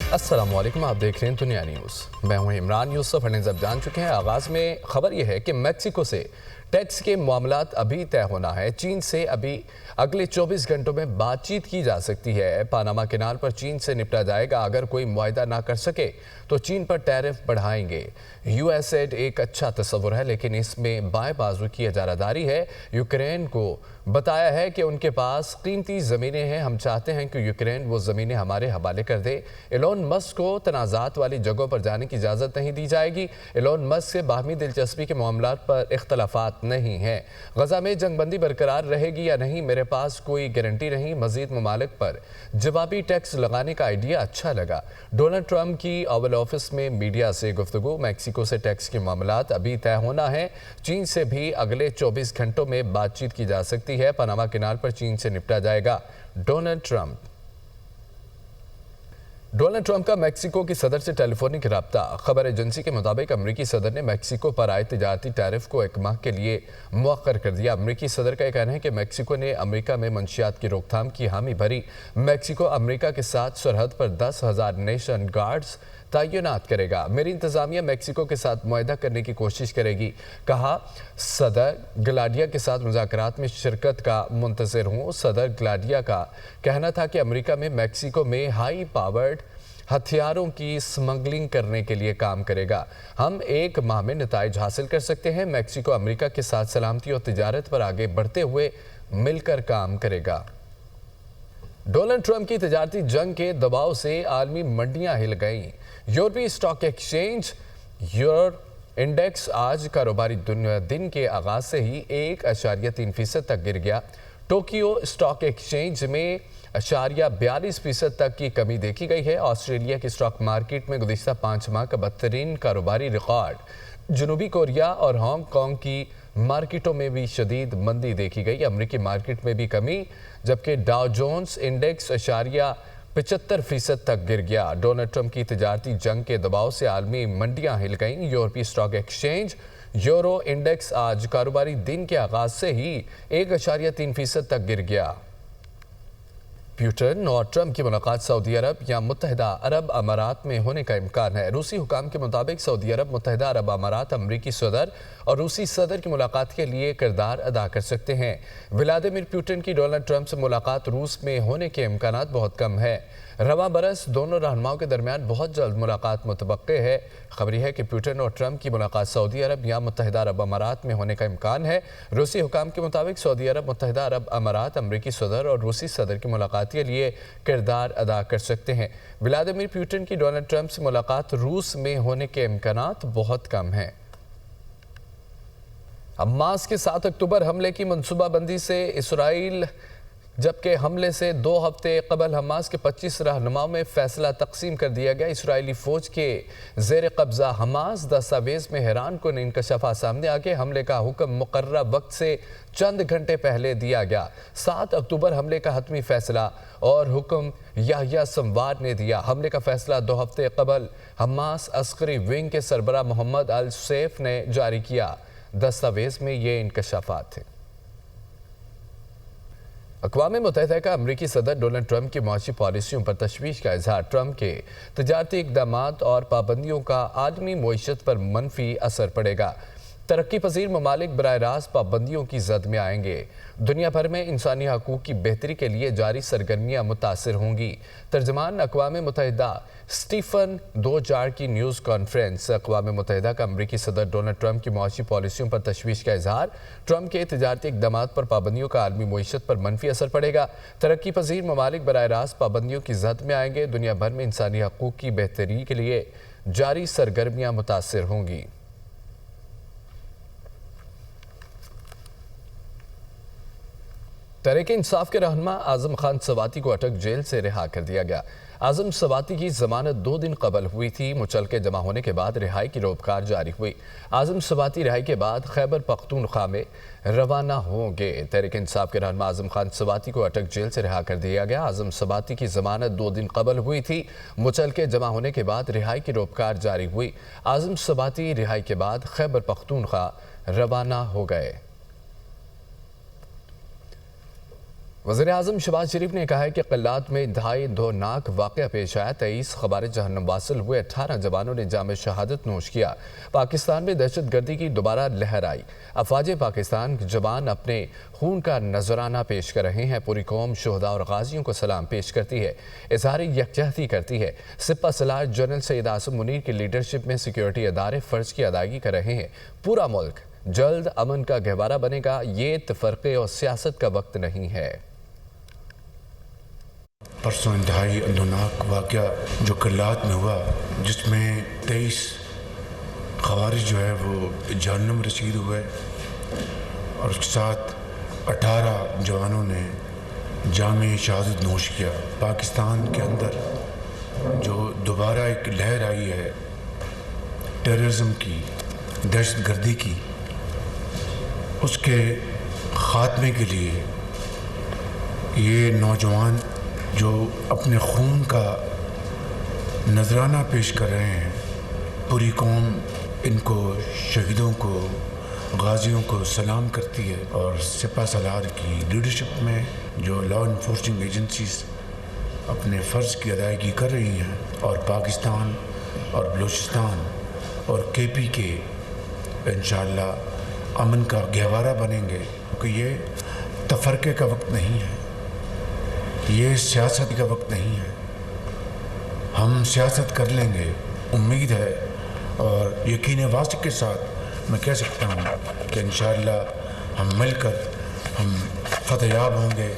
अस्सलाम वालेकुम, आप देख रहे हैं दुनिया न्यूज़। मैं हूं इमरान यूसुफ। हर्नेज़ अब जान चुके हैं। आगाज़ में खबर यह है कि मैक्सिको से टैक्स के मामलात अभी तय होना है। चीन से अभी अगले 24 घंटों में बातचीत की जा सकती है। पानामा कैनाल पर चीन से निपटा जाएगा। अगर कोई मुआहदा ना कर सके तो चीन पर टैरिफ बढ़ाएंगे। यूएसएड एक अच्छा तस्वुर है, लेकिन इसमें बाएं बाजू की इजारादारी है। यूक्रेन को बताया है कि उनके पास कीमती ज़मीनें हैं। हम चाहते हैं कि यूक्रेन वो ज़मीनें हमारे हवाले कर दे। एलोन मस्क को तनाज़ात वाली जगहों पर जाने की इजाज़त नहीं दी जाएगी। एलोन मस्क से बाहमी दिलचस्पी के मामलात पर इख्तलाफात नहीं हैं। गजा में जंगबंदी बरकरार रहेगी या नहीं, मेरे पास कोई गारंटी नहीं। मज़ीद ममालिक पर जवाबी टैक्स लगाने का आइडिया अच्छा लगा। डोनाल्ड ट्रंप की ओवल ऑफिस में मीडिया से गुफ्तगू। मैक्सिको से टैक्स के मामलात अभी तय होना है। चीन से भी अगले 24 घंटों में बातचीत की जा सकती है। पनामा कैनाल पर चीन से निपटा जाएगा। डोनाल्ड ट्रंप का मैक्सिको की सदर से टेलीफोनिक रब्ता। खबर एजेंसी के मुताबिक अमरीकी सदर ने मैक्सिको पर आए तिजारती टैरिफ को 1 माह के लिए मुअक्कर कर दिया। अमरीकी सदर का कहना है कि मैक्सिको ने अमरीका में मंशियात की रोकथाम की हामी भरी। मैक्सिको अमरीका के साथ सरहद पर 10,000 नेशन गार्ड्स तैनात करेगा। मेरी इंतजामिया मैक्सिको के साथ मुआहदा करने की कोशिश करेगी, कहा। सदर ग्लाडिया के साथ मुज़ाकरात में शिरकत का मुंतज़िर हूँ। सदर ग्लाडिया का कहना था कि अमरीका में मैक्सिको में हाई पावर्ड हथियारों की स्मगलिंग करने के लिए काम करेगा। हम 1 माह में नताइज हासिल कर सकते हैं। मैक्सिको अमरीका के साथ सलामती और तिजारत पर आगे बढ़ते हुए मिलकर काम करेगा। डोनाल्ड ट्रंप की तिजारती जंग के दबाव से आलमी मंडियां हिल गईं। यूरोपीय स्टॉक एक्सचेंज यूरो इंडेक्स आज कारोबारी दिन के आगाज से ही 1.3% तक गिर गया। टोक्यो स्टॉक एक्सचेंज में 0.42% तक की कमी देखी गई है। ऑस्ट्रेलिया की स्टॉक मार्केट में गुज़िश्ता 5 माह का बदतरीन कारोबारी रिकॉर्ड। जनूबी कोरिया और हांगकांग की मार्केटों में भी शदीद मंदी देखी गई। अमरीकी मार्केट में भी कमी, जबकि डाउ जोन्स इंडेक्स 0.75% तक गिर गया। डोनाल्ड ट्रंप की तिजारती जंग के दबाव से आलमी मंडियां हिल गईं। यूरोपीय स्टॉक एक्सचेंज यूरो इंडेक्स आज कारोबारी दिन के आगाज से ही 1.3% तक गिर गया। पुतिन और ट्रंप की मुलाकात सऊदी अरब या मुत्तहिदा अरब अमारात में होने का इम्कान है। रूसी हुकाम के मुताबिक सऊदी अरब, मुत्तहिदा अरब अमारात अमरीकी सदर और रूसी सदर की मुलाकात के लिए किरदार अदा कर सकते हैं। व्लादिमीर पुतिन की डोनाल्ड ट्रंप से मुलाकात रूस में होने के इम्कान बहुत कम है। रवां बरस दोनों रहनुमाओं के दरमियान बहुत जल्द मुलाकात मुतवक्के है। खबर यह है कि पुतिन और ट्रंप की मुलाकात सऊदी अरब या मुत्तहिदा अरब अमारात में होने का इम्कान है। रूसी हुकाम के मुताबिक सऊदी अरब, मुत्तहिदा अरब अमारात अमरीकी सदर और रूसी सदर की मुलाकात के लिए किरदार अदा कर सकते हैं। व्लादिमीर पुतिन की डोनाल्ड ट्रंप से मुलाकात रूस में होने के इम्कान बहुत कम हैं। हमास के 7 अक्टूबर हमले की मनसूबाबंदी से इसराइल, जबकि हमले से 2 हफ्ते कबल हमास के 25 रहनुमाओं में फैसला तकसीम कर दिया गया। इसराइली फौज के जेर कब्जा हमास दस्तावेज में हैरान कुन इंकशाफात सामने आके हमले का हुक्म मुकर्रर वक्त से चंद घंटे पहले दिया गया। 7 अक्टूबर हमले का हतमी फैसला और हुक्म याह्या संवार ने दिया। हमले का फैसला 2 हफ्ते कबल हमास अस्करी विंग के सरबराह मोहम्मद अल सैफ ने जारी किया। दस्तावेज में ये इंकशाफात थे। अक़वाम मुत्तहिदा का अमरीकी सदर डोनाल्ड ट्रंप की मुआशी पॉलिसियों पर तशवीश का इजहार। ट्रंप के तिजारती इक़दामात और पाबंदियों का आलमी मईशत पर मनफी असर पड़ेगा। तरक्की पजीर ममालिक बराह रास्त पाबंदियों की जद में आएंगे। दुनिया भर में इंसानी हकूक़ की बेहतरी के लिए जारी सरगर्मियाँ मुतासिर होंगी। तर्जमान अक़वाम मुत्तहिदा स्टीफन दुजार्ट की न्यूज़ कॉन्फ्रेंस। अक़वाम मुत्तहिदा का अमरीकी सदर डोनाल्ड ट्रंप की मुआशी पॉलिसियों पर तशवीश का इजहार। ट्रंप के तिजारती इक़दामात पर पाबंदियों का आलमी मईशत पर मनफी असर पड़ेगा। तरक्की पजीर ममालिक बराह रास्त पाबंदियों की जद में आएंगे। दुनिया भर में इंसानी हकूक़ की बेहतरी के लिए जारी सरगर्मियाँ मुतासिर होंगी। तहरीक इंसाफ के रहनुमा आजम खान सवाती को अटक जेल से रिहा कर दिया गया। आजम सवाती की जमानत 2 दिन कबल हुई थी। मुचलके जमा होने के बाद रिहाई की रोबकार जारी हुई। आजम सवाती रिहाई के बाद खैबर पख्तूनख्वा में रवाना होंगे। तहरीक इंसाफ के रहनुमा आजम खान सवाती को अटक जेल से रिहा कर दिया गया। आजम सवाती की जमानत 2 दिन कबल हुई थी। मुचलके जमा होने के बाद रिहाई की रोबकार जारी हुई। आजम सवाती रिहाई के बाद खैबर पख्तूनख्वा रवाना हो गए। वज़ीर-ए-आज़म शहबाज शरीफ ने कहा है कि क़ल्लात में इंतहाई दौरनाक वाक़या पेश आया। 23 ख़वारिज जहन्नम वासिल हुए, 18 जवानों ने जाम शहादत नोश किया। पाकिस्तान में दहशत गर्दी की दोबारा लहर आई। अफ़वाज पाकिस्तान के जवान अपने खून का नजराना पेश कर रहे हैं। पूरी कौम शहदा और गाजियों को सलाम पेश करती है, इज़हार यकजहती करती है। सिपा सलार जनरल सैयद आसिम मुनीर की लीडरशिप में सिक्योरिटी अदारे फ़र्ज की अदायगी कर रहे हैं। पूरा मुल्क जल्द अमन का गहवारा बनेगा। ये तफरक़े और सियासत का वक्त नहीं है। परसों इंतहाई अंदोनाक वाक़या जो कल्लात में हुआ, जिसमें 23 ख़वारिज जो है वो जहन्नम रसीद हुए और उसके साथ 18 जवानों ने जाम शहादत नोश किया। पाकिस्तान के अंदर जो दोबारा एक लहर आई है टेररिज्म की, दहशत गर्दी की, उसके ख़ात्मे के लिए ये नौजवान जो अपने खून का नजराना पेश कर रहे हैं, पूरी कौम इनको, शहीदों को, गाजियों को सलाम करती है। और सिपा सलार की लीडरशिप में जो लॉ इन्फोर्सिंग एजेंसीज अपने फ़र्ज़ की अदायगी कर रही हैं और पाकिस्तान और बलूचिस्तान और KP के इंशाअल्लाह अमन का गहवारा बनेंगे, क्योंकि ये तफरक़े का वक्त नहीं है, ये सियासत का वक्त नहीं है। हम सियासत कर लेंगे, उम्मीद है और यकीन वासिक के साथ मैं कह सकता हूँ कि इंशाअल्लाह हम मिलकर हम फतेहयाब होंगे।